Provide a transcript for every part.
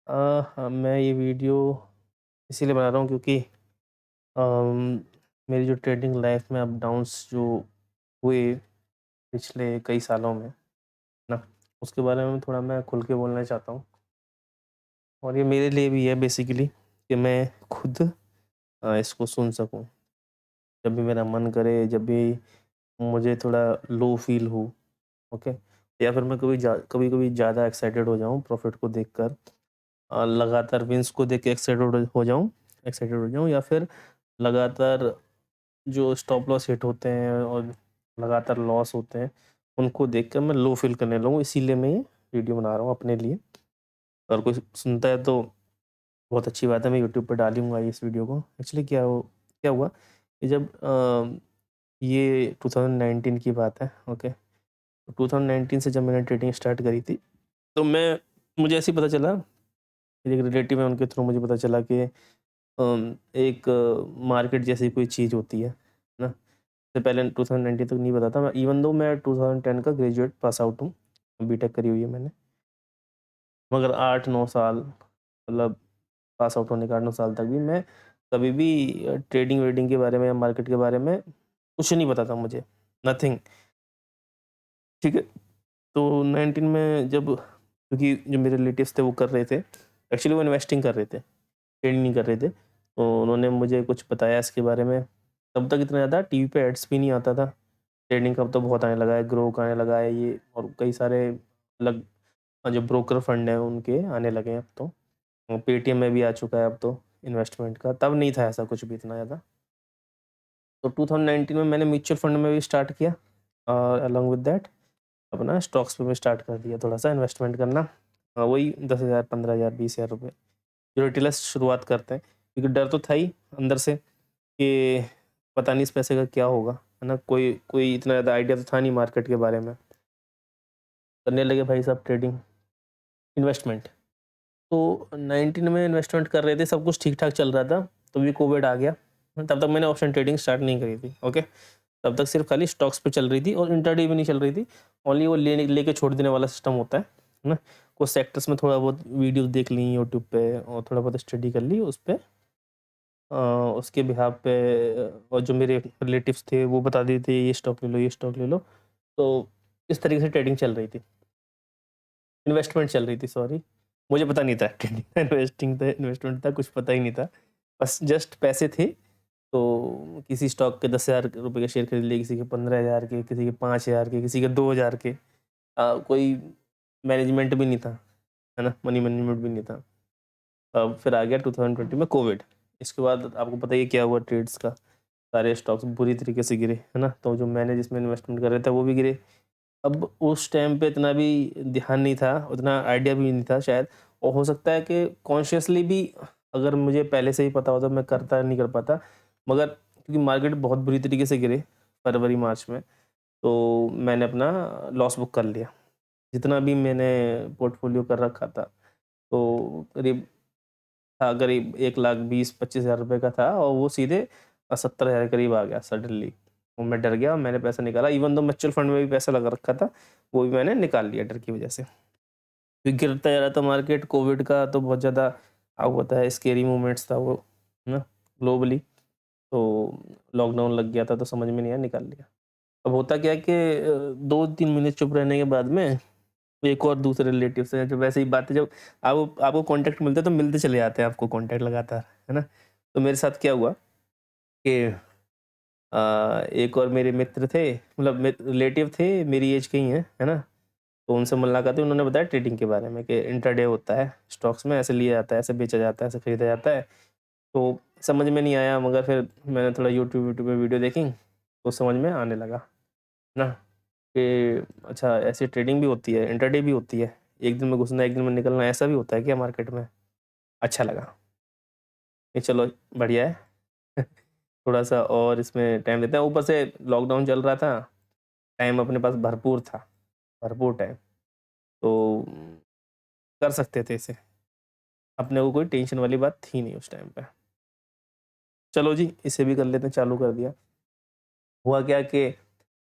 हाँ, मैं ये वीडियो इसीलिए बना रहा हूँ क्योंकि अम, मेरी जो ट्रेडिंग लाइफ में अप डाउन्स जो हुए पिछले कई सालों में ना, उसके बारे में थोड़ा मैं खुल के बोलना चाहता हूँ। और ये मेरे लिए भी है बेसिकली कि मैं खुद इसको सुन सकूँ। जब भी मेरा मन करे, जब भी मुझे थोड़ा लो फ़ील हो, ओके? या फिर मैं कभी-कभी ज़्यादा एक्साइटेड हो जाऊँ प्रॉफ़िट को देखकर, लगातार विन्स को देख के एक्साइटेड हो जाऊँ या फिर लगातार जो स्टॉप लॉस हिट होते हैं और लगातार लॉस होते हैं, उनको देखकर मैं लो फ़ील करने लगूँ, इसीलिए मैं ये वीडियो बना रहा हूँ अपने लिए। अगर कोई सुनता है तो बहुत अच्छी बात है, मैं यूट्यूब पे डालूँगा इस वीडियो को। एक्चुअली क्या हुआ कि जब ये 2019 की बात है, ओके? 2019 से जब मैंने ट्रेडिंग स्टार्ट करी थी, तो मुझे ऐसे ही पता चला, मेरे एक रिलेटिव है उनके थ्रू मुझे पता चला कि एक मार्केट जैसी कोई चीज़ होती है ना? इससे पहले 2019 तक नहीं पता था। मैं इवन दो मैं 2010 का ग्रेजुएट पास आउट हूँ, बीटेक करी हुई है मैंने। मगर 8-9 साल मतलब पास आउट होने के 8-9 साल तक भी मैं कभी भी ट्रेडिंग वेडिंग के बारे में या मार्केट के बारे में कुछ नहीं पता था मुझे, नथिंग, ठीक है? तो 19 में जब क्योंकि जो मेरे रिलेटिव्स थे वो कर रहे थे, एक्चुअली वो इन्वेस्टिंग कर रहे थे, ट्रेडिंग नहीं कर रहे थे। तो उन्होंने मुझे कुछ बताया इसके बारे में। तब तक इतना ज़्यादा टीवी पे एड्स भी नहीं आता था। ट्रेडिंग का अब तो बहुत आने लगा है, ग्रो का आने लगा है ये और कई सारे अलग जो ब्रोकर फंड हैं उनके आने लगे हैं अब तो। पेटीएम में भी आ चुका है अब तो इन्वेस्टमेंट का, तब नहीं था ऐसा कुछ भी इतना ज़्यादा। तो 2019 में मैंने म्यूचुअल फंड में भी स्टार्ट किया और अलोंग विद दैट अपना स्टॉक्स पे भी स्टार्ट कर दिया थोड़ा-सा इन्वेस्टमेंट करना। वही 10,000, 15,000, 20,000 रुपए जो रिटेलर्स शुरुआत करते हैं। क्योंकि डर तो था ही अंदर से कि पता नहीं इस पैसे का क्या होगा, है ना? कोई कोई इतना ज़्यादा आइडिया तो था नहीं मार्केट के बारे में। करने लगे भाई साहब ट्रेडिंग, इन्वेस्टमेंट। तो 19 में इन्वेस्टमेंट कर रहे थे, सब कुछ ठीक-ठाक चल रहा था, तभी कोविड आ गया। तब तक मैंने ऑप्शन ट्रेडिंग स्टार्ट नहीं करी थी, ओके? तब तक सिर्फ़ खाली स्टॉक्स पे चल रही थी और इंट्राडे भी नहीं चल रही थी। ओनली वो लेके छोड़ देने वाला सिस्टम होता है ना? कुछ सेक्टर्स में थोड़ा बहुत वीडियोज़ देख ली यूट्यूब पे और थोड़ा बहुत स्टडी कर ली उस पे, अ, उसके बिहाफ़ पे, और जो मेरे रिलेटिव्स थे वो बता देते थे ये स्टॉक ले लो, ये स्टॉक ले लो। तो इस तरीके से ट्रेडिंग चल रही थी। इन्वेस्टमेंट चल रही थी, सॉरी। मुझे पता नहीं था ट्रेडिंग था, इन्वेस्टिंग था, इन्वेस्टमेंट था, कुछ पता ही नहीं था। बस जस्ट पैसे थे, तो किसी स्टॉक के 10,000 रुपए के शेयर खरीद लिए, किसी के 15,000 के, किसी के 5,000 के, किसी के 2,000 के। कोई मैनेजमेंट भी नहीं था, है ना? मनी मैनेजमेंट भी नहीं था। अब फिर आ गया 2020 में कोविड। इसके बाद आपको पता ही है क्या हुआ ट्रेड्स का, सारे स्टॉक्स बुरी तरीके से गिरे, है ना? तो जो मैंने जिसमें इन्वेस्टमेंट कर रहे थे वो भी गिरे। अब उस टाइम पे इतना भी ध्यान नहीं था, उतना आइडिया भी नहीं था शायद, और हो सकता है कि कॉन्शियसली भी अगर मुझे पहले से ही पता होता मैं करता नहीं कर पाता। मगर क्योंकि मार्केट बहुत बुरी तरीके से गिरे फरवरी-मार्च में, तो मैंने अपना लॉस बुक कर लिया। जितना भी मैंने पोर्टफोलियो कर रखा था, तो करीब करीब 1,20,25,000 रुपए का था और वो सीधे 70,000 के करीब आ गया सडनली। और मैं डर गया, मैंने पैसा निकाला, इवन दो म्यूचुअल फंड में भी पैसा लगा रखा था, वो भी मैंने निकाल लिया डर की वजह से। क्योंकि गिरता जा रहा था मार्केट, कोविड का तो बहुत ज़्यादा आपको पता है स्केरी मोमेंट्स था वो, है ना? ग्लोबली। तो लॉकडाउन लग गया था तो समझ में नहीं आया, निकाल लिया। अब होता क्या है कि 2-3 महीने चुप रहने के बाद में एक और दूसरे रिलेटिव्स हैं जो वैसे ही बातें, जब आपको आपको कॉन्टैक्ट मिलते हैं तो मिलते चले जाते हैं आपको कॉन्टैक्ट लगातार, है ना? तो मेरे साथ क्या हुआ कि एक और मेरे मित्र थे, मतलब रिलेटिव थे, मेरी एज के ही हैं, है ना? तो उनसे मुलाकात हुई, उन्होंने बताया ट्रेडिंग के बारे में कि इंट्राडे होता है, स्टॉक्स में ऐसे लिया जाता है, ऐसे बेचा जाता है, ऐसे खरीदा जाता है। तो समझ में नहीं आया, मगर फिर मैंने थोड़ा यूट्यूब पे वीडियो देखी, तो समझ में आने लगा ना कि अच्छा ऐसे ट्रेडिंग भी होती है, इंट्राडे भी होती है। एक दिन में घुसना, एक दिन में निकलना, ऐसा भी होता है क्या मार्केट में? अच्छा लगा, ये चलो बढ़िया है। थोड़ा-सा और इसमें टाइम देते हैं, ऊपर से लॉकडाउन चल रहा था, टाइम अपने पास भरपूर था, भरपूर टाइम, तो कर सकते थे इसे। अपने को कोई टेंशन वाली बात थी नहीं उस टाइम पे। चलो जी, इसे भी कर लेते हैं, चालू कर दिया। हुआ क्या कि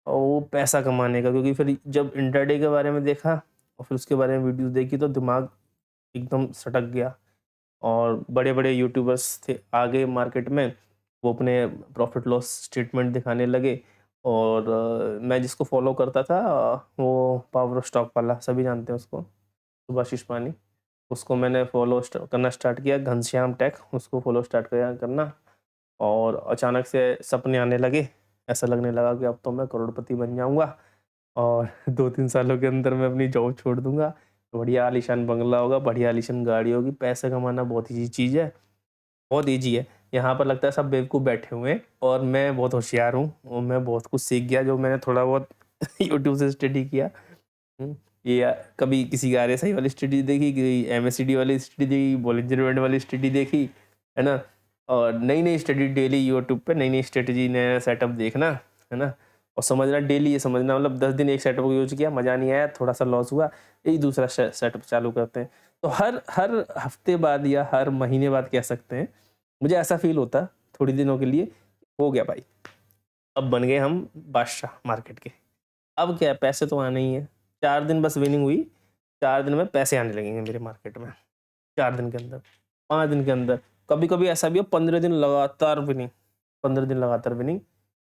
वो पैसा कमाने का, क्योंकि फिर जब इंट्राडे के बारे में देखा और फिर उसके बारे में वीडियोज़ देखी तो दिमाग एकदम सटक गया। और बड़े-बड़े यूट्यूबर्स थे आगे मार्केट में, वो अपने प्रॉफ़िट लॉस स्टेटमेंट दिखाने लगे। और मैं जिसको फ़ॉलो करता था वो पावर ऑफ स्टॉक वाला, सभी जानते हैं उसको, सुभाशीष पानी। उसको मैंने फ़ॉलो करना स्टार्ट किया, घनश्याम टेक, उसको फ़ॉलो स्टार्ट किया करना। और अचानक से सपने आने लगे, ऐसा लगने लगा कि अब तो मैं करोड़पति बन जाऊँगा और 2-3 सालों के अंदर मैं अपनी जॉब छोड़ दूँगा। बढ़िया आलीशान बंगला होगा, बढ़िया आलीशान गाड़ी होगी, पैसे कमाना बहुत ईज़ी चीज़ है, बहुत ईज़ी है। यहाँ पर लगता है सब बेवकूफ़ बैठे हुए हैं और मैं बहुत होशियार हूँ और मैं बहुत कुछ सीख गया जो मैंने थोड़ा बहुत यूट्यूब से स्टडी किया। ये कभी किसी की आरएसआई वाली स्टडी देखी, कोई एमएससीडी वाली स्टडी देखी, बॉलिंजर बैंड वाली स्टडी देखी, है ना? और नई-नई स्टडी डेली यूट्यूब पे नई-नई स्ट्रैटेजी, नया सेटअप देखना, है ना? और समझना डेली, ये समझना मतलब 10 दिन एक सेटअप को यूज़ किया, मज़ा नहीं आया, थोड़ा-सा लॉस हुआ, यही दूसरा सेटअप चालू करते हैं। तो हर हर हफ्ते बाद या हर महीने बाद कह सकते हैं, मुझे ऐसा फ़ील होता थोड़ी दिनों के लिए, हो गया भाई, अब बन गए हम बादशाह मार्केट के। अब क्या है, पैसे तो आने ही हैं। 4 दिन बस विनिंग हुई, 4 दिन में पैसे आने लगेंगे मेरे मार्केट में, 4 दिन के अंदर, 5 दिन के अंदर। कभी-कभी ऐसा भी हो 15 दिन लगातार विनिंग, 15 दिन लगातार विनिंग।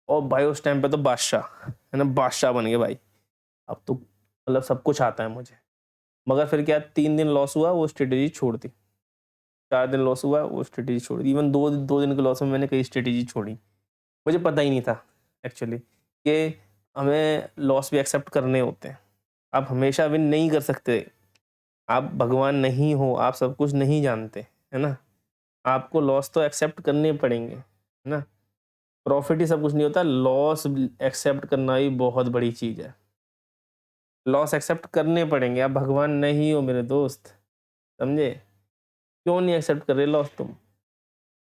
और भाई उस टाइम पे तो बादशाह, है ना? बादशाह बन गए भाई। अब तो मतलब सब कुछ आता है मुझे। मगर फिर क्या, 3 दिन लॉस हुआ, वो स्ट्रैटेजी छोड़ दी। 4 दिन लॉस हुआ, वो स्ट्रैटेजी छोड़ दी। इवन 2 दिन के लॉस में मैंने कई स्ट्रैटेजी छोड़ी। मुझे पता ही नहीं था एक्चुअली कि हमें लॉस भी एक्सेप्ट करने होते हैं। आप हमेशा विन नहीं कर सकते। आप भगवान नहीं हो, आप सब कुछ नहीं जानते, है ना? आपको लॉस तो एक्सेप्ट करने पड़ेंगे, है ना? प्रॉफ़िट ही सब कुछ नहीं होता, लॉस एक्सेप्ट करना ही बहुत बड़ी चीज़ है। लॉस एक्सेप्ट करने पड़ेंगे, आप भगवान नहीं हो मेरे दोस्त, समझे? क्यों नहीं एक्सेप्ट कर रहे लॉस तुम?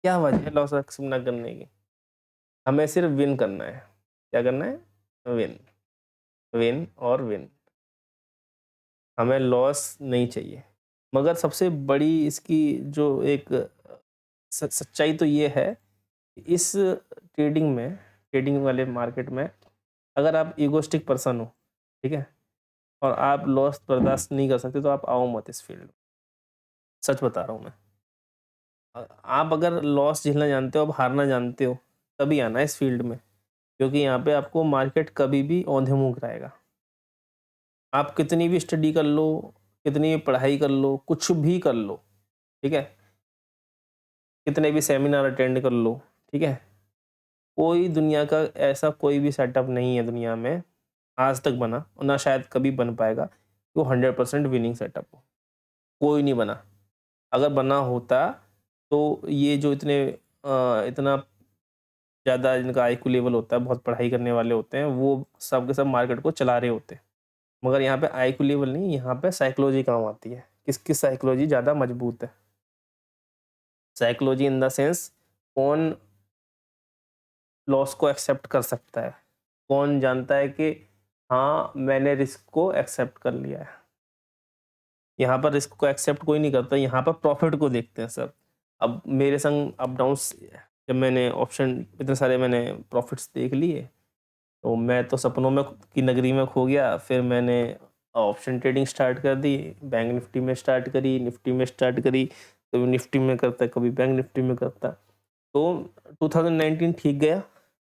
क्या वजह है लॉस एक्सेप्ट ना करने की? हमें सिर्फ़ विन करना है। क्या करना है? विन, विन और विन। हमें लॉस नहीं चाहिए। मगर सबसे बड़ी इसकी जो एक सच्चाई तो ये है, इस ट्रेडिंग में, ट्रेडिंग वाले मार्केट में, अगर आप इगोइस्टिक पर्सन हो, ठीक है? और आप लॉस बर्दाश्त नहीं कर सकते तो आप आओ मत इस फील्ड में। सच बता रहा हूँ मैं। आप अगर लॉस झेलना जानते हो, आप हारना जानते हो, तभी आना इस फील्ड में, क्योंकि यहाँ पे आपको मार्केट कभी भी औंधे मुँह कराएगा। आप कितनी भी स्टडी कर लो, कितनी भी पढ़ाई कर लो, कुछ भी कर लो, ठीक है? कितने भी सेमिनार अटेंड कर लो, ठीक है? कोई दुनिया का ऐसा कोई भी सेटअप नहीं है दुनिया में आज तक बना, और ना शायद कभी बन पाएगा, वो 100% विनिंग सेटअप हो। कोई नहीं बना। अगर बना होता तो ये जो इतना ज़्यादा जिनका आईक्यू लेवल होता है, बहुत पढ़ाई करने वाले होते हैं, वो सब के सब मार्केट को चला रहे होते। मगर यहाँ पे आईक्यू लेवल नहीं, यहाँ पे साइकोलॉजी काम आती है। किसकी साइकोलॉजी ज़्यादा मजबूत है? साइकोलॉजी इन द सेंस, कौन लॉस को एक्सेप्ट कर सकता है? कौन जानता है कि हाँ, मैंने रिस्क को एक्सेप्ट कर लिया है? यहाँ पर रिस्क को एक्सेप्ट कोई नहीं करता, यहाँ पर प्रॉफिट को देखते हैं सब। अब मेरे संग अप डाउन्स, जब मैंने ऑप्शन इतने सारे मैंने प्रॉफिट्स देख लिए, तो मैं तो सपनों में की नगरी में खो गया। फिर मैंने ऑप्शन ट्रेडिंग स्टार्ट कर दी, बैंक निफ्टी में स्टार्ट करी, निफ्टी में स्टार्ट करी, कभी निफ्टी में करता, कभी बैंक निफ्टी में करता। तो 2019 ठीक गया,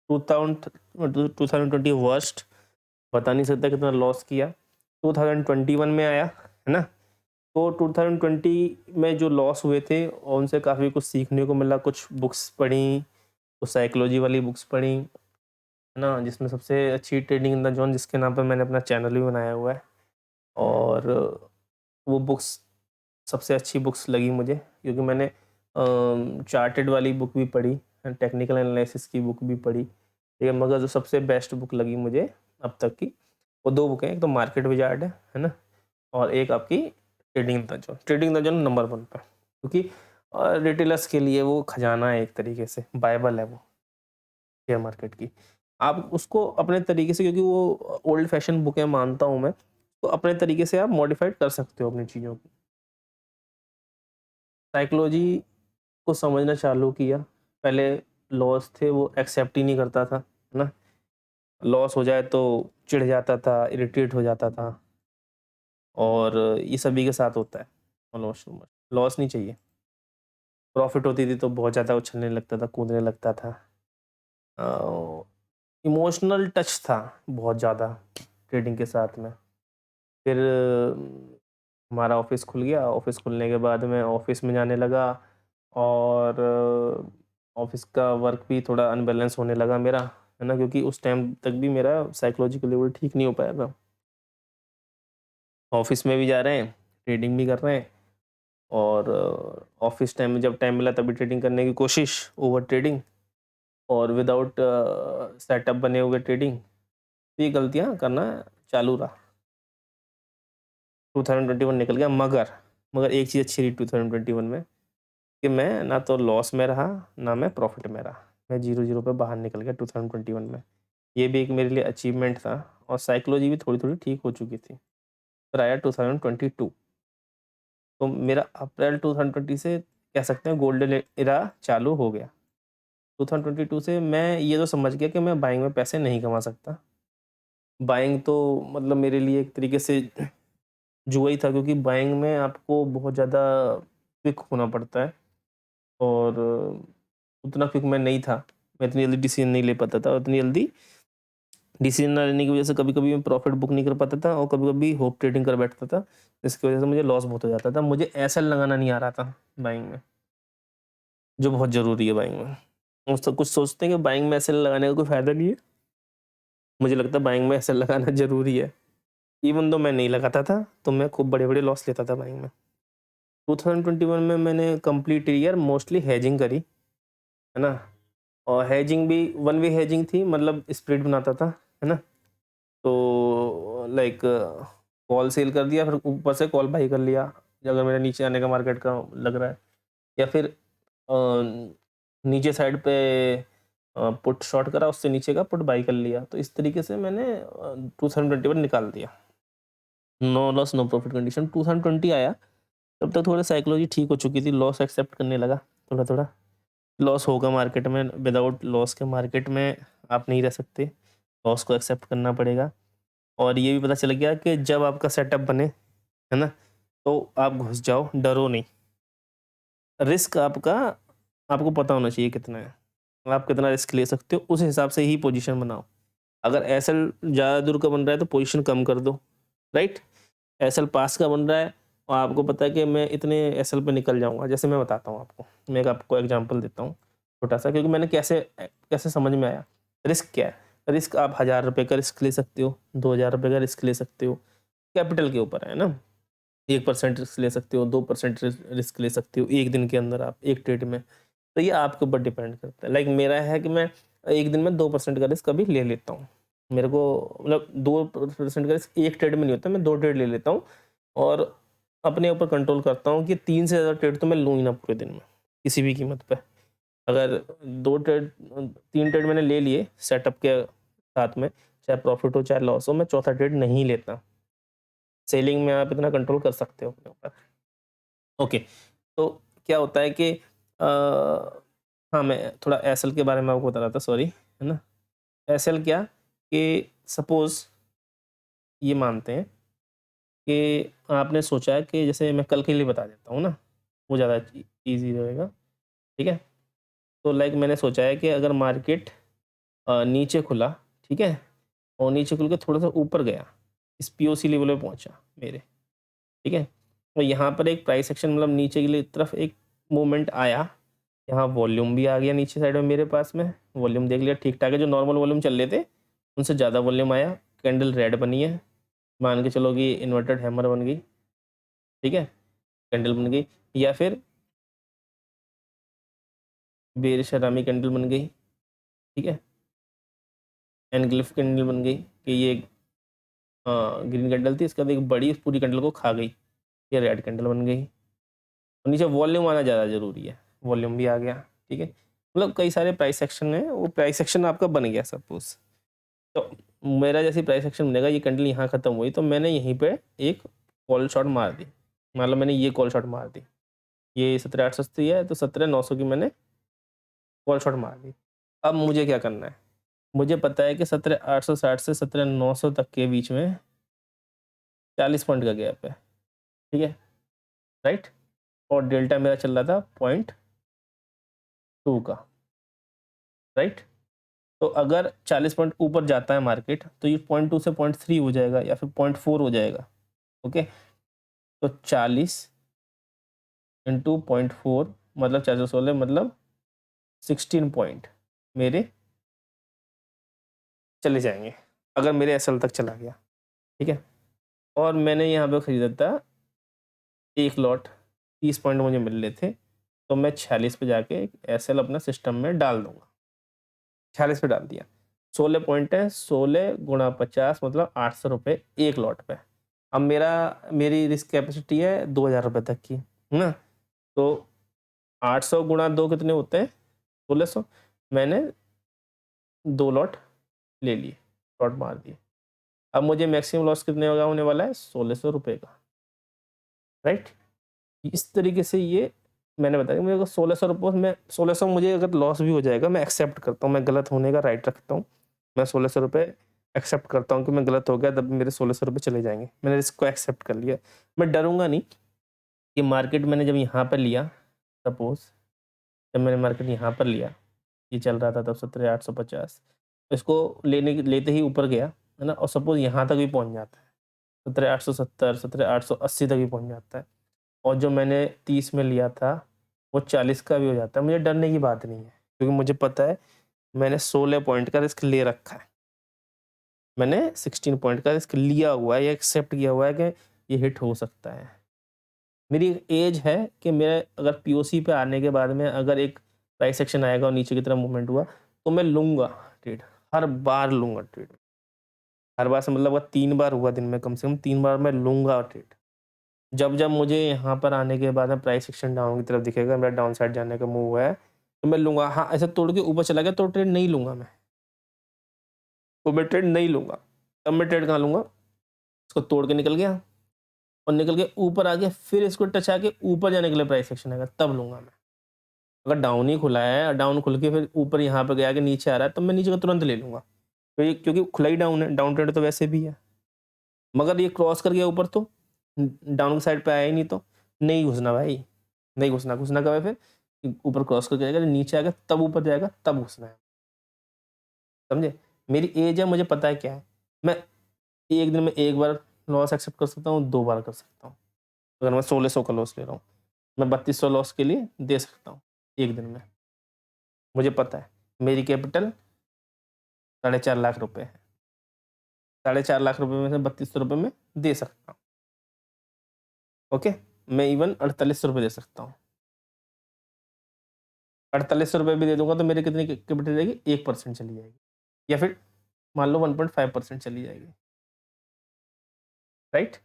2020 वर्स्ट, बता नहीं सकता कितना लॉस किया। 2021 में आया, है ना? तो 2020 में जो लॉस हुए थे और उनसे काफ़ी कुछ सीखने को मिला। कुछ बुक्स पढ़ी, कुछ साइकोलॉजी वाली बुक्स पढ़ी, है ना? जिसमें सबसे अच्छी ट्रेडिंग इन द जोन, जिसके नाम पे मैंने अपना चैनल भी बनाया हुआ है। और वो बुक्स सबसे अच्छी बुक्स लगी मुझे, क्योंकि मैंने चार्टेड वाली बुक भी पढ़ी, टेक्निकल एनालिसिस की बुक भी पढ़ी, ठीक है? मगर जो सबसे बेस्ट बुक लगी मुझे अब तक की, वो 2 बुक हैं। एक तो मार्केट विज़ार्ड है ना? और एक आपकी trading the zone. Trading the zone number 1 पे, क्योंकि रिटेलर्स के लिए वो खजाना है, एक तरीके से बाइबल है वो शेयर मार्केट की। आप उसको अपने तरीके से, क्योंकि वो ओल्ड फैशन बुक है मानता हूँ मैं, तो अपने तरीके से आप मॉडिफाइड कर सकते हो अपनी चीज़ों को। साइकोलॉजी को समझना चालू किया। पहले लॉस थे वो एक्सेप्ट ही नहीं करता था, है ना? लॉस हो जाए तो चिढ़ जाता था, इरिटेट हो जाता था, और ये सभी के साथ होता है। लॉस नहीं चाहिए। प्रॉफिट होती थी तो बहुत ज़्यादा उछलने लगता था, कूदने लगता था। इमोशनल टच था बहुत ज़्यादा ट्रेडिंग के साथ में। फिर हमारा ऑफिस खुल गया, ऑफिस खुलने के बाद मैं ऑफिस में जाने लगा और ऑफिस का वर्क भी थोड़ा अनबैलेंस होने लगा मेरा, है ना? क्योंकि उस टाइम तक भी मेरा साइकोलॉजिकल लेवल ठीक नहीं हो पाया था। ऑफिस में भी जा रहे हैं, ट्रेडिंग भी कर रहे हैं और ऑफिस टाइम में जब टाइम मिला तभी ट्रेडिंग करने की कोशिश, ओवर ट्रेडिंग और विदाउट सेटअप बने हुए ट्रेडिंग। तो ये गलतियाँ करना चालू रहा। 2021 निकल गया, मगर एक चीज़ अच्छी रही 2021 में कि मैं ना तो लॉस में रहा, ना मैं प्रॉफिट में रहा। मैं 0-0 पे बाहर निकल गया 2021 में। ये भी एक मेरे लिए अचीवमेंट था और साइकोलॉजी भी थोड़ी-थोड़ी ठीक हो चुकी थी। फिर आया 2022, तो मेरा अप्रैल 2020 से कह सकते हैं गोल्डन एरा चालू हो गया। 2022 से मैं ये तो समझ गया कि मैं बाइंग में पैसे नहीं कमा सकता। बाइंग तो मतलब मेरे लिए एक तरीके से जुआ ही था, क्योंकि बाइंग में आपको बहुत ज़्यादा क्विक होना पड़ता है और उतना क्विक मैं नहीं था। मैं इतनी जल्दी डिसीजन नहीं ले पाता था और इतनी जल्दी डिसीजन ना लेने की वजह से कभी-कभी मैं प्रॉफिट बुक नहीं कर पाता था और कभी-कभी होप ट्रेडिंग कर बैठता था, जिसकी वजह से मुझे लॉस बहुत हो जाता था। मुझे एसएल लगाना नहीं आ रहा था बाइंग में, जो बहुत ज़रूरी है बाइंग में। कुछ सोचते हैं कि बाइंग में एसएल लगाने का कोई फ़ायदा नहीं है। मुझे लगता है बाइंग में एसएल लगाना ज़रूरी है। इवन दो मैं नहीं लगाता था, तो मैं खूब बड़े-बड़े लॉस लेता था बाइंग में। 2021 में मैंने कंप्लीट ईयर मोस्टली हेजिंग करी, है ना? और हेजिंग भी वन वे हेजिंग थी, मतलब स्प्रेड बनाता था, है ना? तो लाइक कॉल सेल कर दिया, फिर ऊपर से कॉल बाई कर लिया, अगर मेरा नीचे आने का मार्केट का लग रहा है, या फिर नीचे साइड पे पुट शॉर्ट करा, उससे नीचे का पुट बाई कर लिया। तो इस तरीके से मैंने 2021 निकाल दिया। No loss no profit condition. 2020 आया, तब तक थोड़ा साइकोलॉजी ठीक हो चुकी थी, लॉस एक्सेप्ट करने लगा थोड़ा-थोड़ा। लॉस होगा मार्केट में, विदाउट लॉस के मार्केट में आप नहीं रह सकते, लॉस को एक्सेप्ट करना पड़ेगा। और ये भी पता चल गया कि जब आपका सेटअप बने, है ना? तो आप घुस जाओ, डरो नहीं। रिस्क आपका आपको पता होना चाहिए कितना है। आप कितना रिस्क ले सकते हो, उस हिसाब से ही पोजीशन बनाओ। अगर एसएल ज़्यादा दूर का बन रहा है तो पोजीशन कम कर दो, राइट? एसएल पास का बन रहा है और आपको पता है कि मैं इतने एसएल पे निकल जाऊँगा। जैसे मैं बताता हूँ आपको, मैं एक आपको एग्ज़ाम्पल देता हूँ छोटा-सा, क्योंकि मैंने कैसे समझ में आया। रिस्क क्या है? रिस्क आप ₹1000 का रिस्क ले सकते हो, ₹2000 का रिस्क ले सकते हो, कैपिटल के ऊपर है ना? 1% रिस्क ले सकते हो, 2% रिस्क ले सकते हो, 1 दिन के अंदर आप एक ट्रेड में। तो ये आपके ऊपर डिपेंड करता है। लाइक मेरा है कि मैं 1 दिन में 2% का रिस्क अभी ले लेता हूँ। मेरे को मतलब 2% का रिस्क 1 ट्रेड में नहीं होता, मैं 2 ट्रेड ले लेता हूँ और अपने ऊपर कंट्रोल करता हूँ कि 3 से ज़्यादा ट्रेड तो मैं लूँ ही ना पूरे दिन में, किसी भी कीमत पे। अगर 2 ट्रेड 3 ट्रेड मैंने ले लिए सेटअप के साथ में, चाहे प्रॉफिट हो चाहे लॉस हो, मैं चौथा ट्रेड नहीं लेता। सेलिंग में आप इतना कंट्रोल कर सकते हो अपने ऊपर। ओके, तो क्या होता है कि हाँ, मैं थोड़ा एसएल के बारे में आपको बता रहा था, सॉरी, है ना? एसएल क्या कि सपोज़ ये मानते हैं कि आपने सोचा है कि जैसे मैं कल के लिए बता देता हूँ ना, वो ज़्यादा ईज़ी रहेगा, ठीक है? तो लाइक मैंने सोचा है कि अगर मार्केट नीचे खुला, ठीक है? और नीचे खुल के थोड़ा-सा ऊपर गया, इस पीओसी लेवल पे पहुँचा मेरे, ठीक है? तो यहाँ पर एक प्राइस एक्शन, मतलब नीचे की तरफ एक मूवमेंट आया, यहाँ वॉल्यूम भी आ गया नीचे साइड में मेरे पास में, वॉल्यूम देख लिया ठीक-ठाक है, जो नॉर्मल वॉल्यूम चल रहे थे, उनसे ज़्यादा वॉल्यूम आया, कैंडल रेड बनी है, मान के चलो कि इन्वर्टेड हैमर बन गई, ठीक है? कैंडल बन गई, या फिर बेरिश हरामी कैंडल बन गई, ठीक है? एनग्लिफ कैंडल बन गई कि ये ग्रीन कैंडल थी, इसके बाद एक बड़ी पूरी कैंडल को खा गई, ये रेड कैंडल बन गई। और नीचे वॉल्यूम आना ज़्यादा ज़रूरी है, वॉल्यूम भी आ गया, ठीक है? मतलब कई सारे प्राइस एक्शन हैं, वो प्राइस एक्शन आपका बन गया सपोज़। तो मेरा जैसे प्राइस एक्शन बनेगा, ये कैंडल यहाँ ख़त्म हुई, तो मैंने यहीं पे एक कॉल शॉट मार दी। मान लो मैंने ये कॉल शॉट मार दी, ये 17,880 है, तो 17,900 की मैंने कॉल शॉट मार दी। अब मुझे क्या करना है? मुझे पता है कि 17,860 से 17,900 तक के बीच में 40 पॉइंट का गैप है, ठीक है? राइट, और डेल्टा मेरा चल रहा था 0.2 का, राइट। तो अगर 40 पॉइंट ऊपर जाता है मार्केट तो ये 0.2 से 0.3 हो जाएगा या फिर 0.4 हो जाएगा। ओके, तो 40 इंटू 0.4 मतलब 416 मतलब 16 पॉइंट मेरे चले जाएंगे अगर मेरे एसएल तक चला गया, ठीक है। और मैंने यहाँ पे खरीदा था एक लॉट, 30 पॉइंट मुझे मिल रहे थे, तो मैं 46 पे जाके एक एसएल अपना सिस्टम में डाल दूंगा। 46 पे डाल दिया, 16 पॉइंट है, 16 गुणा 50 मतलब 800 रुपये एक लॉट पे। अब मेरी रिस्क कैपेसिटी है 2000 रुपये तक की, है ना। तो 800 गुणा 2 कितने होते हैं, 1600। मैंने 2 लॉट ले लिए, लॉट मार दिए। अब मुझे मैक्सिमम लॉस कितने होगा होने वाला है, 1600 रुपये का, राइट। इस तरीके से ये मैंने बताया मुझे 1600 रुपये में 1600 मुझे अगर लॉस भी हो जाएगा मैं एक्सेप्ट करता हूँ, मैं गलत होने का राइट रखता हूँ। मैं 1600 रुपये एक्सेप्ट करता हूँ कि मैं गलत हो गया, तब मेरे 1600 रुपये चले जाएंगे। मैंने इसको एक्सेप्ट कर लिया, मैं डरूंगा नहीं कि मार्केट मैंने जब यहाँ पर लिया, सपोज जब मैंने मार्केट यहाँ पर लिया, ये चल रहा था तब 17,850, इसको लेते ही ऊपर गया, है ना, और सपोज यहाँ तक भी पहुँच जाता है 17,870 17,880 तक भी पहुँच जाता है, और जो मैंने 30 में लिया था वो 40 का भी हो जाता है, मुझे डरने की बात नहीं है, क्योंकि मुझे पता है मैंने 16 पॉइंट का रिस्क ले रखा है। मैंने 16 पॉइंट का रिस्क लिया हुआ है या एक्सेप्ट किया हुआ है कि ये हिट हो सकता है। मेरी एज है कि मेरे अगर पीओसी पे आने के बाद में अगर एक प्राइस एक्शन आएगा और नीचे की तरफ मूवमेंट हुआ तो मैं लूँगा ट्रेड, हर बार लूँगा ट्रेड। हर बार से मतलब अगर 3 बार हुआ दिन में, कम से कम 3 बार मैं लूँगा ट्रेड। जब मुझे यहाँ पर आने के बाद में प्राइस एक्शन डाउन की तरफ दिखेगा, मेरा डाउन साइड जाने का मूव है, तो मैं लूँगा। हाँ, ऐसे तोड़ के ऊपर चला गया तो ट्रेड नहीं लूँगा मैं, तो मैं ट्रेड नहीं लूँगा। तब मैं ट्रेड कहाँ लूँगा, इसको तोड़ के निकल गया और निकल के ऊपर आ गया, फिर इसको टच आके ऊपर जाने के लिए प्राइस एक्शन आएगा, तब लूँगा मैं। अगर डाउन ही खुला है, डाउन खुल के फिर ऊपर यहाँ पे गया कि नीचे आ रहा है, तब मैं नीचे का तुरंत ले लूँगा, क्योंकि खुला ही डाउन है, डाउन ट्रेंड तो वैसे भी है। मगर ये क्रॉस कर गया ऊपर तो डाउन की साइड पे आया ही नहीं, तो नहीं घुसना भाई, नहीं घुसना। घुसना कब है फिर, ऊपर क्रॉस करके जाएगा, नीचे आएगा तब ऊपर जाएगा, तब घुसना है, समझे। मेरी एज है, मुझे पता है क्या है। मैं एक दिन में एक बार लॉस एक्सेप्ट कर सकता हूँ, 2 बार कर सकता हूँ। अगर मैं 1600 का लॉस ले रहा हूँ, मैं 3200 लॉस के लिए दे सकता हूँ एक दिन में। मुझे पता है मेरी कैपिटल 4.5 लाख रुपए है, 4.5 लाख रुपए में से 3200 रुपये में दे सकता हूँ। ओके, मैं इवन 4800 रुपये दे सकता हूँ। 4800 रुपये भी दे दूंगा तो मेरी कितनी कैपिटल जाएगी, 1% चली जाएगी, या फिर मान लो 1.5% चली जाएगी, राइट।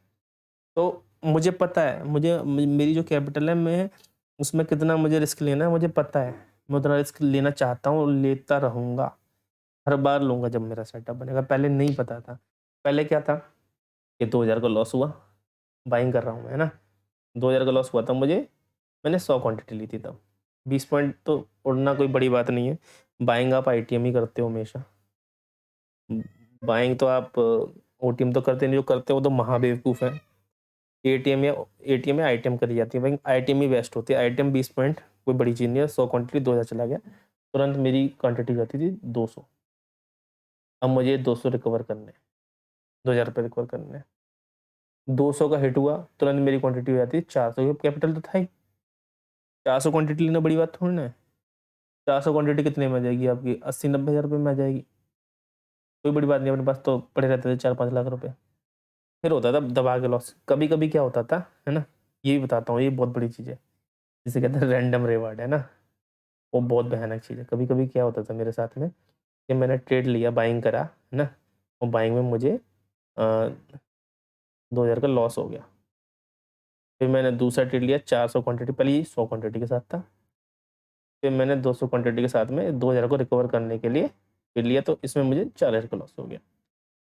तो मुझे पता है, मेरी जो कैपिटल है, मैं उसमें कितना मुझे रिस्क लेना है मुझे पता है। मैं उतना रिस्क लेना चाहता हूँ और लेता रहूँगा, हर बार लूँगा जब मेरा सेटअप बनेगा। पहले नहीं पता था, पहले क्या था कि 2000 का लॉस हुआ, बाइंग कर रहा हूँ मैं, है ना। 2000 का लॉस हुआ था मुझे, मैंने 100 क्वांटिटी ली थी तब। 20 पॉइंट तो उड़ना कोई बड़ी बात नहीं है। बाइंग आप आईटीएम ही करते हो हमेशा, बाइंग तो आप ओटीएम तो करते नहीं, जो करते हो तो महाबेवकूफ़ है। एटीएम या आईटीएम करी जाती है, भाई आईटीएम ही बेस्ट होती है। आईटीएम 20 पॉइंट कोई बड़ी चीज़ नहीं है, 100 क्वांटिटी 2000 चला गया, तुरंत मेरी क्वांटिटी जाती थी 200। अब मुझे 200 रिकवर करने हैं, 2000 रुपये रिकवर करने हैं। 200 का हिट हुआ, तुरंत मेरी क्वांटिटी हो जाती है 400, कैपिटल तो था ही। 400 क्वांटिटी लेना बड़ी बात थोड़ी ना है। 400 क्वांटिटी कितने में आ जाएगी आपकी, 80-90 हज़ार रुपये में आ जाएगी, कोई बड़ी बात नहीं। अपने पास तो पड़े रहते थे 4-5 लाख रुपए। फिर होता था दबा के लॉस। कभी कभी क्या होता था, है ना, ये भी बताता हूँ, ये बहुत बड़ी चीज़ है, जिसे कहते हैं रैंडम रिवार्ड, है ना। वो बहुत भयानक चीज़ है। कभी कभी क्या होता था मेरे साथ में कि मैंने ट्रेड लिया, बाइंग करा, है ना, और बाइंग में मुझे 2000 का लॉस हो गया। फिर मैंने दूसरा ट्रेड लिया 400 क्वांटिटी, पहले ये 100 क्वांटिटी के साथ था, फिर मैंने 200 क्वांटिटी के साथ में 2000 को रिकवर करने के लिए फिर लिया, तो इसमें मुझे 4000 का लॉस हो गया।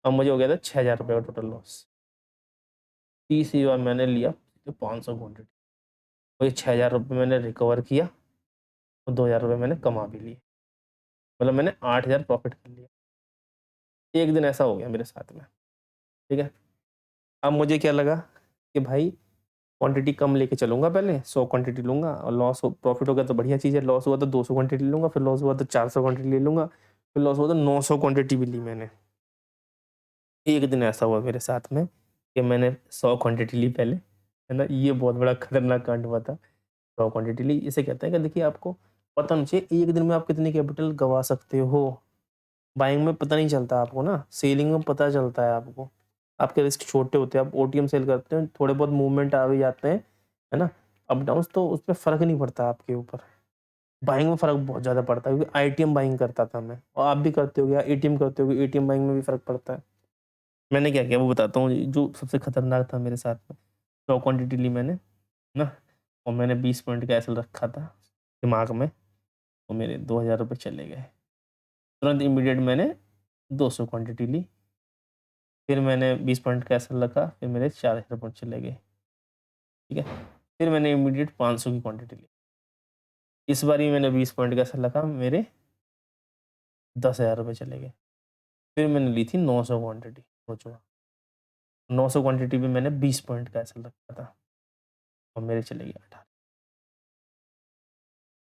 अब मुझे हो गया था 6000 रुपये का टोटल लॉस। तीसरी बार मैंने लिया तो 500 क्वांटिटी, और ये 6000 रुपये मैंने रिकवर किया और 2000 रुपये मैंने कमा भी लिए, मतलब मैंने 8000 प्रॉफिट कर लिया। एक दिन ऐसा हो गया मेरे साथ में, ठीक है। अब मुझे क्या लगा कि भाई क्वांटिटी कम लेके चलूँगा, पहले 100 क्वांटिटी लूँगा और लॉस हो प्रॉफ़िट हो गया तो बढ़िया चीज़ है, लॉस हुआ तो 200 क्वांटिटी ले लूँगा, फिर लॉस हुआ तो 400 क्वांटिटी ले लूँगा, फिर लॉस हुआ तो 900 क्वांटिटी भी ली मैंने। एक दिन ऐसा हुआ मेरे साथ में कि मैंने 100 क्वांटिटी ली पहले, है ना? ये बहुत बड़ा खतरनाक कांड हुआ था। 100 क्वांटिटी ली, इसे कहते हैं कि देखिए आपको पता होना चाहिए एक दिन में आप कितनी कैपिटल गँवा सकते हो। बाइंग में पता नहीं चलता आपको ना, सेलिंग में पता चलता है आपको। आपके रिस्क छोटे होते हैं, आप ओटीएम सेल करते हैं, थोड़े बहुत मूवमेंट आ भी जाते हैं, है ना? अप डाउन्स तो उसमें फ़र्क नहीं पड़ता आपके ऊपर। बाइंग में फ़र्क बहुत ज़्यादा पड़ता है क्योंकि आईटीएम बाइंग करता था मैं और आप भी करते होगे या एटीएम करते होगे, एटीएम बाइंग में भी फ़र्क पड़ता है। मैंने क्या किया वो बताता हूँ, जो सबसे खतरनाक था मेरे साथ में। 100 क्वांटिटी ली मैंने, ना? और मैंने 20 पॉइंट का एसएल रखा था दिमाग में, तो मेरे ₹2000 चले गए। तुरंत इमीडिएट मैंने 200 क्वांटिटी ली, फिर मैंने 20 पॉइंट का एसएल रखा, फिर मेरे ₹4000 चले गए, ठीक है? फिर मैंने इमीडिएट 500 की क्वांटिटी ली। इस बारी मैंने 20 पॉइंट का एसएल रखा, मेरे ₹10,000 चले गए। फिर मैंने ली थी 900 क्वांटिटी, सोचो। 900 क्वांटिटी पे मैंने 20 पॉइंट का एसएल रखा था और मेरे चले गए 18।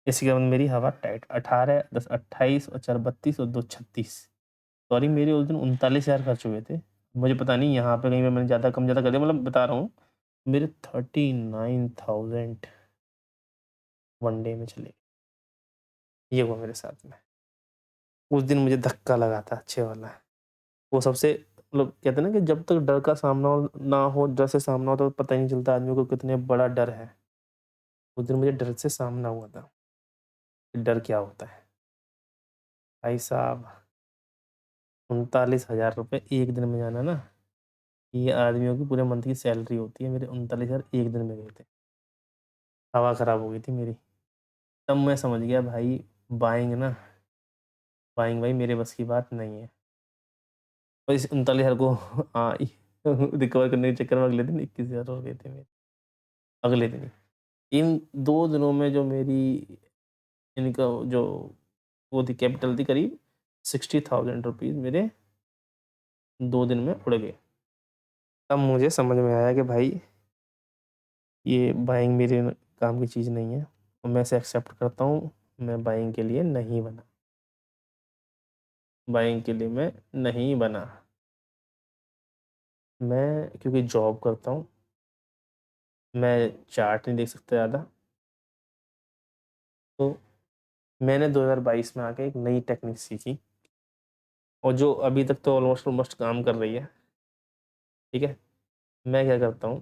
इसी के बाद मेरी हवा टाइट 18, 10 28 और 4 32 और 2 36। सॉरी मेरे उस दिन 39,000 खर्च हुए थे। मुझे पता नहीं यहाँ पे कहीं पे मैंने ज़्यादा कम ज़्यादा कर दिया, मतलब बता रहा हूँ मेरे 39,000 वन डे में चले गए। ये हुआ मेरे साथ में। उस दिन मुझे धक्का लगा था अच्छे वाला। वो सबसे मतलब कहते हैं ना कि जब तक डर का सामना ना हो, डर से सामना हो तो पता ही नहीं चलता आदमी को कितने बड़ा डर है। उस दिन मुझे डर से सामना हुआ था कि डर क्या होता है। भाई साहब 39,000 एक दिन में जाना ना, ये आदमियों की पूरे मंथ की सैलरी होती है। मेरे 39,000 एक दिन में गए थे। हवा खराब हो गई थी मेरी। तब मैं समझ गया भाई बाइंग ना, बाइंग भाई मेरे बस की बात नहीं है। और इस 39,000 को रिकवर करने के चक्कर में अगले दिन 21,000 हो गए थे मेरे। अगले दिन ही। इन 2 दिनों में जो मेरी इनका जो वो थी कैपिटल थी करीब 60,000 रुपीज़ मेरे 2 दिन में उड़ गए। तब मुझे समझ में आया कि भाई ये बाइंग मेरे काम की चीज़ नहीं है और मैं इसे एक्सेप्ट करता हूँ। मैं बाइंग के लिए नहीं बना। बाइंग के लिए मैं नहीं बना। मैं क्योंकि जॉब करता हूँ, मैं चार्ट नहीं देख सकता ज़्यादा। तो मैंने 2022 में आके एक नई टेक्निक सीखी और जो अभी तक तो ऑलमोस्ट ऑलमोस्ट काम कर रही है, ठीक है? मैं क्या करता हूँ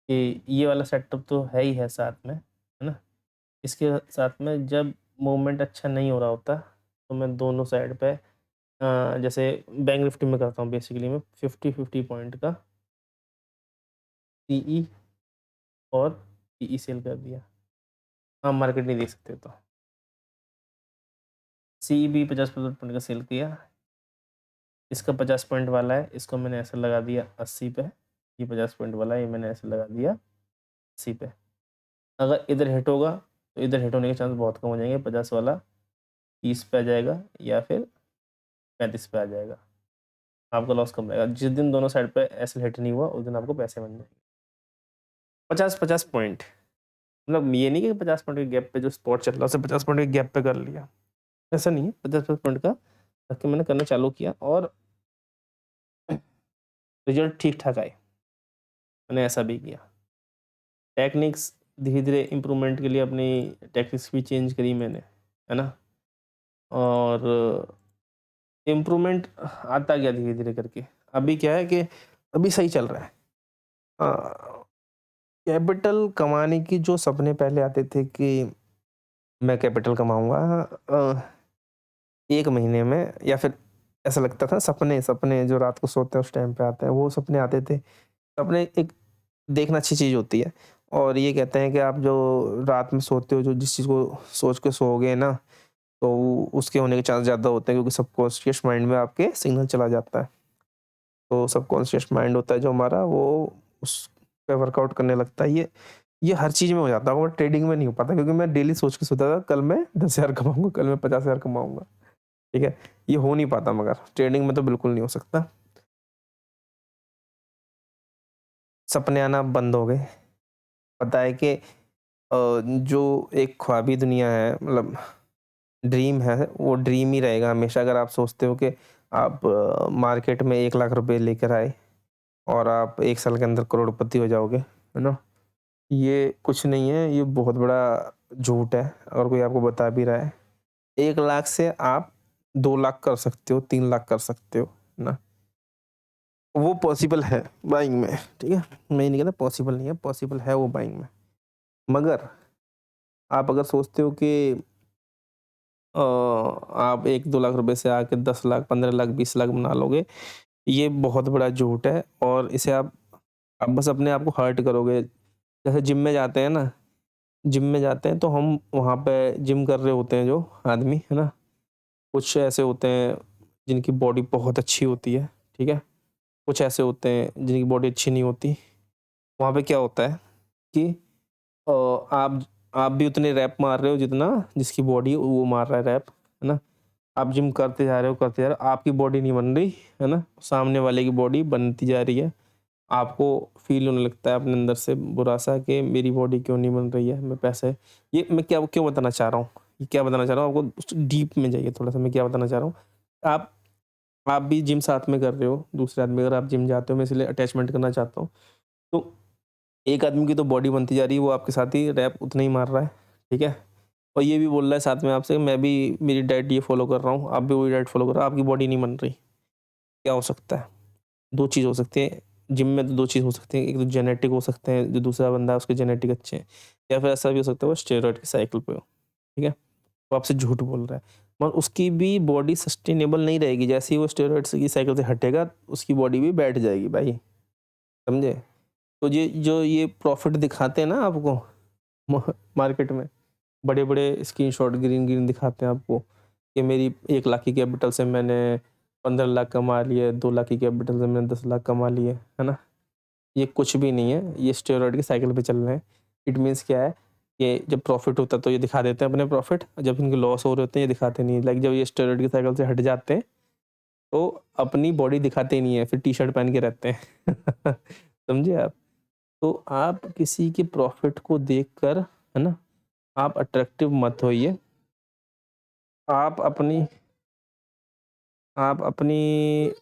कि ये वाला सेटअप तो है ही है साथ में, है ना? इसके साथ में जब मूवमेंट अच्छा नहीं हो रहा होता, तो मैं दोनों साइड पे जैसे बैंक निफ्टी में करता हूँ बेसिकली मैं 50-50 पॉइंट का सीई और पीई सेल कर दिया। हाँ, मार्केट नहीं देख सकते तो। सीई भी 50 पॉइंट का सेल किया। इसका 50 पॉइंट वाला है, इसको मैंने ऐसे लगा दिया 80 पे। ये 50 पॉइंट वाला है, ये मैंने ऐसे लगा दिया 80 पे। अगर इधर हिट होगा, तो इधर हिट होने के चांस बहुत कम हो जाएँगे। 50 वाला 30 पे आ जाएगा या फिर 35 पे आ जाएगा। आपका लॉस कम रहेगा। जिस दिन दोनों साइड पे ऐसे हिट नहीं हुआ, उस दिन आपको पैसे बन जाएँगे। 50-50 पॉइंट। मतलब ये नहीं कि 50 पॉइंट के गैप पे जो स्पॉट चल रहा है, उसे 50 पॉइंट के गैप पे कर लिया। ऐसा नहीं है, 50-50 पॉइंट का रख के मैंने करना चालू किया और रिज़ल्ट ठीक-ठाक आए। मैंने ऐसा भी किया। टेक्निक्स धीरे-धीरे इम्प्रूवमेंट के लिए अपनी टेक्निक्स भी चेंज करी मैंने, है ना? और इम्प्रूवमेंट आता गया धीरे-धीरे करके। अभी क्या है कि अभी सही चल रहा है। कैपिटल कमाने की जो सपने पहले आते थे कि मैं कैपिटल कमाऊँगा 1 महीने में, या फिर ऐसा लगता था सपने सपने जो रात को सोते हैं उस टाइम पे आते हैं, वो सपने आते थे। सपने एक देखना अच्छी चीज़ होती है और ये कहते हैं कि आप जो रात में सोते हो, जो जिस चीज़ को सोच के सोओगे ना, तो उसके होने के चांस ज़्यादा होते हैं क्योंकि सबकॉन्शियस माइंड में आपके सिग्नल चला जाता है। तो सबकॉन्शियस माइंड होता है जो हमारा, वो उस पे वर्कआउट करने लगता है। ये हर चीज़ में हो जाता है और ट्रेडिंग में नहीं हो पाता क्योंकि मैं डेली सोच के सोता था कल मैं 10,000 कमाऊँगा, कल मैं 50,000 कमाऊँगा, ठीक है? ये हो नहीं पाता मगर ट्रेडिंग में तो बिल्कुल नहीं हो सकता। सपने आना बंद हो गए। पता है कि जो एक ख्वाबी दुनिया है, मतलब ड्रीम है, वो ड्रीम ही रहेगा हमेशा। अगर आप सोचते हो कि आप मार्केट में 1 लाख रुपए लेकर आए और आप 1 साल के अंदर करोड़पति हो जाओगे, है ना? ये कुछ नहीं है, ये बहुत बड़ा झूठ है, अगर कोई आपको बता भी रहा है। 1 लाख से आप 2 लाख कर सकते हो, 3 लाख कर सकते हो, है ना? वो पॉसिबल है बाइंग में, ठीक है? मैं ये नहीं कहता पॉसिबल नहीं है, पॉसिबल है वो बाइंग में। मगर आप अगर सोचते हो कि आप 1-2 लाख रुपए से आके 10 लाख, 15 लाख, 20 लाख बना लोगे, ये बहुत बड़ा झूठ है और इसे आप बस अपने आप को हर्ट करोगे। जैसे जिम में जाते हैं ना, जिम में जाते हैं तो हम वहाँ पे जिम कर रहे होते हैं जो आदमी, है ना? कुछ ऐसे होते हैं जिनकी बॉडी बहुत अच्छी होती है, ठीक है? कुछ ऐसे होते हैं जिनकी बॉडी अच्छी नहीं होती। वहाँ पे क्या होता है कि आप भी उतने रैप मार रहे हो जितना जिसकी बॉडी वो मार रहा है रैप, है ना? आप जिम करते जा रहे हो, करते जा रहे हो, आपकी बॉडी नहीं बन रही, है ना? सामने वाले की बॉडी बनती जा रही है। आपको फ़ील होने लगता है अपने अंदर से बुरा-सा कि मेरी बॉडी क्यों नहीं बन रही है, मैं पैसे ये मैं क्या क्यों बताना चाह रहा हूँ? ये क्या बताना चाह रहा हूँ आपको, उस डीप में जाइए थोड़ा-सा, मैं क्या बताना चाह रहा हूँ। आप आप भी जिम साथ में कर रहे हो, दूसरे आदमी अगर आप जिम जाते हो, मैं इसलिए अटैचमेंट करना चाहता हूँ। तो एक आदमी की तो बॉडी बनती जा रही है, वो आपके साथ ही रैप उतना ही मार रहा है, ठीक है? और ये भी बोल रहा है साथ में आपसे, मैं भी मेरी डाइट ये फ़ॉलो कर रहा हूँ, आप भी वही डाइट फ़ॉलो कर रहे हो, आपकी बॉडी नहीं बन रही। क्या हो सकता है? 2 चीज़ हो सकती है, जिम में तो 2 चीज़ हो सकती है, एक तो जेनेटिक हो सकते हैं, जो दूसरा बंदा है उसके जेनेटिक अच्छे हैं, या फिर ऐसा भी हो सकता है वो स्टेरॉइड की साइकिल पे हो, ठीक है? वो आपसे झूठ बोल रहा है, मगर उसकी भी बॉडी सस्टेनेबल नहीं रहेगी, जैसे ही वो स्टेरॉइड्स की साइकिल से हटेगा, उसकी बॉडी भी बैठ जाएगी भाई, समझे? तो ये जो ये प्रॉफ़िट दिखाते हैं ना आपको म मार्केट में, बड़े-बड़े स्क्रीनशॉट ग्रीन-ग्रीन दिखाते हैं आपको कि मेरी 1 लाख की कैपिटल से मैंने 15 लाख कमा लिए, 2 लाख की कैपिटल से मैंने 10 लाख कमा लिए, है ना? ये कुछ भी नहीं है, ये स्टेरॉइड की साइकिल पे चल रहे हैं। इट मीन्स क्या है कि जब प्रॉफ़िट होता है तो ये दिखा देते हैं अपने प्रॉफ़िट, जब इनके लॉस हो रहे होते हैं ये दिखाते नहीं हैं। लाइक जब ये स्टेरॉइड की साइकिल से हट जाते हैं, तो अपनी बॉडी दिखाते ही नहीं है, फिर टी-शर्ट पहन के रहते हैं। समझे आप? तो आप किसी के प्रॉफ़िट को देखकर, है ना, आप अट्रैक्टिव मत होइए। आप अपनी आप अपनी